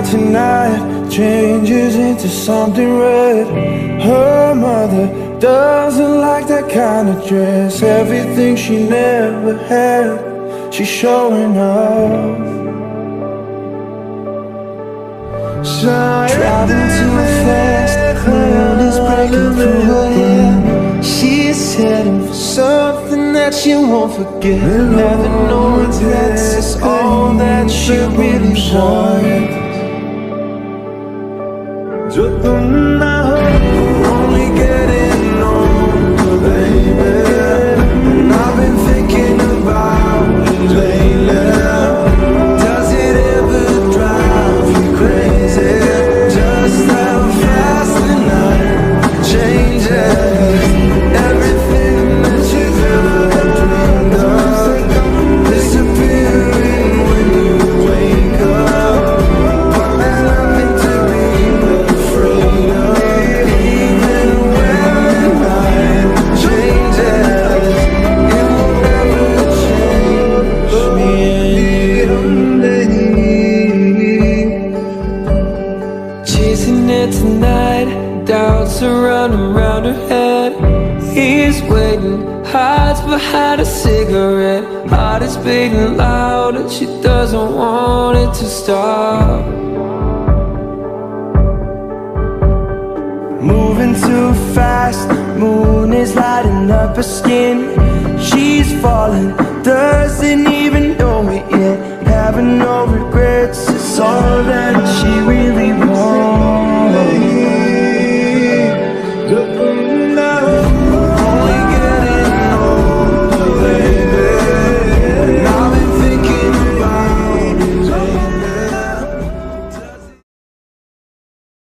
out tonight changes into something red. Her mother doesn't like that kind of dress. Everything she never had, she's showing off. Driving too fast, the moon is breaking through her hair. She's heading for something that she won't forget. Never knowing that's all that she really wants. जो तुम ना हो, only getting older, baby. And I've been thinking about you lately. Does it ever drive you crazy? Just how fast the night changes. Everything that you've ever dreamed of disappearing when you wake up. But there's nothing to be afraid of. Even when the night changes, it will never change me and you. Chasing it tonight, doubts are running round her head. He's waiting, hides behind a cigarette. Heart is beating loud and she doesn't want it to stop. Moving too fast, moon is lighting up her skin. She's falling, doesn't even know it yet. Having no regrets, it's all that she really wants.